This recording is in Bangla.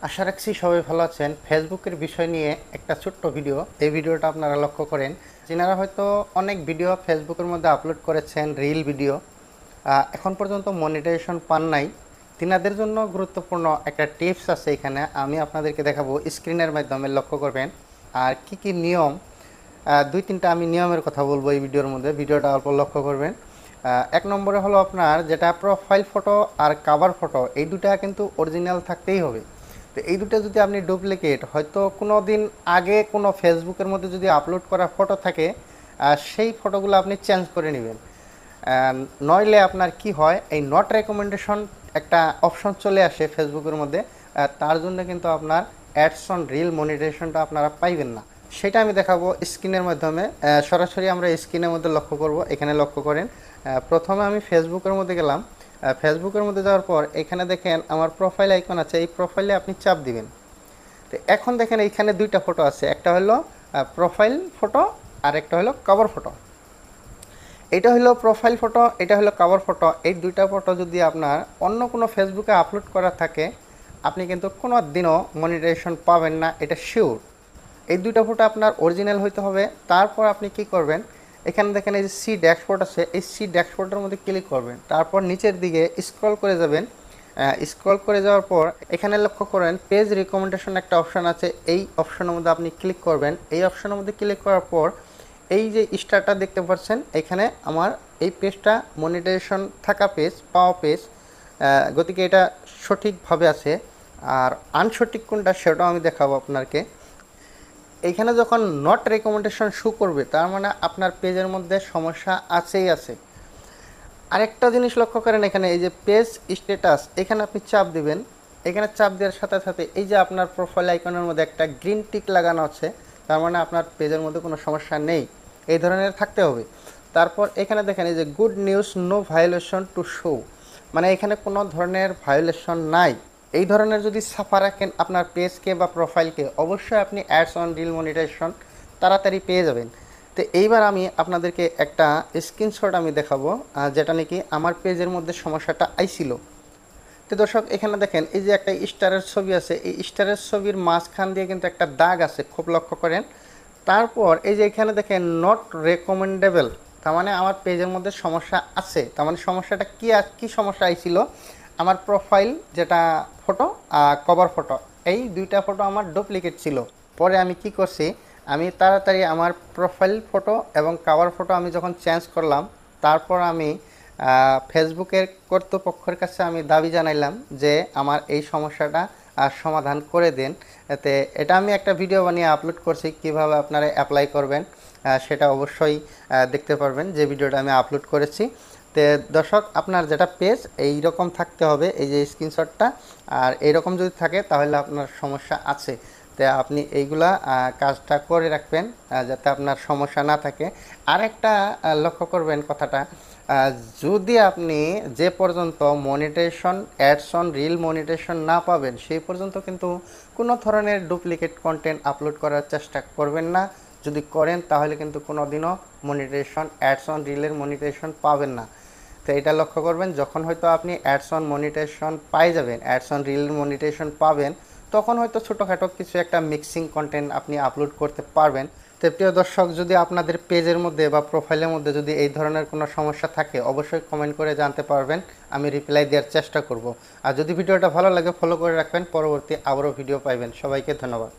আশা রাখছি সবাই ভালো আছেন। ফেসবুকের বিষয় নিয়ে একটা ছোট্ট ভিডিও, এই ভিডিওটা আপনারা লক্ষ্য করেন। যিনারা হয়তো অনেক ভিডিও ফেসবুকের মধ্যে আপলোড করেছেন, রিল ভিডিও, এখন পর্যন্ত মনিটাইজেশন পান নাই, তিনাদের জন্য গুরুত্বপূর্ণ একটা টিপস আছে এখানে, আমি আপনাদেরকে দেখাবো। স্ক্রিনের মাধ্যমে লক্ষ্য করবেন। আর কি কি নিয়ম, দুই তিনটা আমি নিয়মের কথা বলবো এই ভিডিওর মধ্যে, ভিডিওটা অল্প লক্ষ্য করবেন। এক নম্বরে হলো আপনার যেটা প্রোফাইল ফটো আর কাভার ফটো, এই দুটা কিন্তু অরিজিনাল থাকতেই হবে। তো এই দুটো যদি আপনি ডুপ্লিকেট, হয়তো কোনো দিন আগে কোনো ফেসবুকের মধ্যে যদি আপলোড করা ফটো থাকে, সেই ফটোগুলো আপনি চেঞ্জ করে নেবেন। নইলে আপনার কি হয়, এই নট রেকমেন্ডেশন একটা অপশন চলে আসে ফেসবুকের মধ্যে, তার জন্য কিন্তু আপনার অ্যাডস অন রিল মনিটাইজেশনটা আপনারা পাইবেন না। সেটা আমি দেখাবো স্ক্রিনের মাধ্যমে। সরাসরি আমরা স্ক্রিনের মধ্যে লক্ষ্য করব। এখানে লক্ষ্য করেন, প্রথমে আমি ফেসবুকের মধ্যে গেলাম। ফেসবুকের মধ্যে যাওয়ার পর এখানে দেখেন আমার প্রোফাইল আইকন আছে, এই প্রোফাইলে আপনি চাপ দিবেন। তো এখন দেখেন এইখানে দুইটা ফটো আছে, একটা হলো প্রোফাইল ফটো আর একটা হলো কভার ফটো। এটা হলো প্রোফাইল ফটো, এটা হলো কভার ফটো। এই দুইটা ফটো যদি আপনার অন্য কোনো ফেসবুকে আপলোড করা থাকে, আপনি কিন্তু কোনো দিনও মনিটাইজেশন পাবেন না, এটা শিওর। এই দুইটা ফটো আপনার অরিজিনাল হইতে হবে। তারপর আপনি কি করবেন, এখানে দেখেন এই যে সি ড্যাশবোর্ড আছে, এই সি ড্যাশবোর্ডের মধ্যে ক্লিক করবেন। তারপর নিচের দিকে স্ক্রল করে যাবেন। স্ক্রল করে যাওয়ার পর এখানে লক্ষ্য করেন পেজ রিকমেন্ডেশন একটা অপশান আছে, এই অপশানের মধ্যে আপনি ক্লিক করবেন। এই অপশানের মধ্যে ক্লিক করার পর এই যে স্টারটা দেখতে পাচ্ছেন, এখানে আমার এই পেজটা মনিটাইজেশন থাকা পেজ, পাওয়া পেজ, গতিকে এটা সঠিকভাবে আছে। আর আনসঠিক কোনটা সেটাও আমি দেখাবো আপনাকে। এইখানে যখন নট রেকমেন্ডেশন শো করবে, তার মানে আপনার পেজের মধ্যে সমস্যা আছেই আছে। আরেকটা জিনিস লক্ষ্য করেন, এখানে এই যে পেজ স্ট্যাটাস, এখানে আপনি চাপ দিবেন। এখানে চাপ দেওয়ার সাথে সাথে এই যে আপনার প্রোফাইল আইকনের মধ্যে একটা গ্রিন টিক লাগানো আছে, তার মানে আপনার পেজের মধ্যে কোনো সমস্যা নেই, এই ধরনের থাকতে হবে। তারপর এখানে দেখেন এই যে good news, no violation to show, মানে এখানে কোনো ধরনের ভায়োলেশন নাই। এই ধরনের যদি ছাপা রাখেন আপনার পেজকে বা প্রোফাইলকে, অবশ্যই আপনি অ্যাডস অন রিল মনিটাইজেশন তাড়াতাড়ি পেয়ে যাবেন। তো এইবার আমি আপনাদেরকে একটা স্ক্রিনশট আমি দেখাবো, যেটা নাকি আমার পেজের মধ্যে সমস্যাটা আইছিল। তো দর্শক এখানে দেখেন এই যে একটা স্টারের ছবি আছে, এই স্টারের ছবির মাঝখান দিয়ে কিন্তু একটা দাগ আছে, খুব লক্ষ্য করেন। তারপর এই যে এখানে দেখেন নট রেকমেন্ডেবল, তার মানে আমার পেজের মধ্যে সমস্যা আছে। তার মানে সমস্যাটা কি সমস্যা আইছিল, আমার প্রোফাইল যেটা ফটো, কভার ফটো, এই দুইটা ফটো আমার ডুপ্লিকেট ছিল। পরে আমি কি করছি, আমি তাড়াতাড়ি আমার প্রোফাইল ফটো এবং কভার ফটো আমি যখন চেঞ্জ করলাম, তারপর আমি ফেসবুকের কর্তৃপক্ষের কাছে আমি দাবি জানাইলাম যে আমার এই সমস্যাটা সমাধান করে দেন। এতে এটা আমি একটা ভিডিও বানিয়ে আপলোড করছি, কিভাবে আপনারা অ্যাপ্লাই করবেন সেটা অবশ্যই দেখতে পারবেন যে ভিডিওটা আমি আপলোড করেছি। তো দর্শক আপনার যেটা পেজ এই রকম থাকতে হবে, এই যে স্ক্রিনশটটা, আর এইরকম যদি থাকে তাহলে আপনার সমস্যা আছে। তো আপনি এইগুলা কাজটা করে রাখবেন যাতে আপনার সমস্যা না থাকে। আরেকটা লক্ষ্য করবেন কথাটা, যদি আপনি যে পর্যন্ত monetization, ads on reel monetization না পাবেন, সেই পর্যন্ত কিন্তু কোনো ধরনের ডুপ্লিকেট কন্টেন্ট আপলোড করার চেষ্টা করবেন না। যদি করেন তাহলে কিন্তু কোনো দিনও মনিটাইজেশন, অ্যাডস অন রিলের মনিটাইজেশন পাবেন না। তো এটা লক্ষ্য করবেন, যখন হয়তো আপনি অ্যাডস অন মনিটাইজেশন পাই যাবেন, অ্যাডস অন রিল মনিটাইজেশন পাবেন, তখন হয়তো ছোটোখাটো কিছু একটা মিক্সিং কন্টেন্ট আপনি আপলোড করতে পারবেন। তো প্রিয় দর্শক, যদি আপনাদের পেজের মধ্যে বা প্রোফাইলের মধ্যে যদি এই ধরনের কোনো সমস্যা থাকে, অবশ্যই কমেন্ট করে জানতে পারবেন, আমি রিপ্লাই দেওয়ার চেষ্টা করব। আর যদি ভিডিওটা ভালো লাগে ফলো করে রাখবেন, পরবর্তী আবারও ভিডিও পাইবেন। সবাইকে ধন্যবাদ।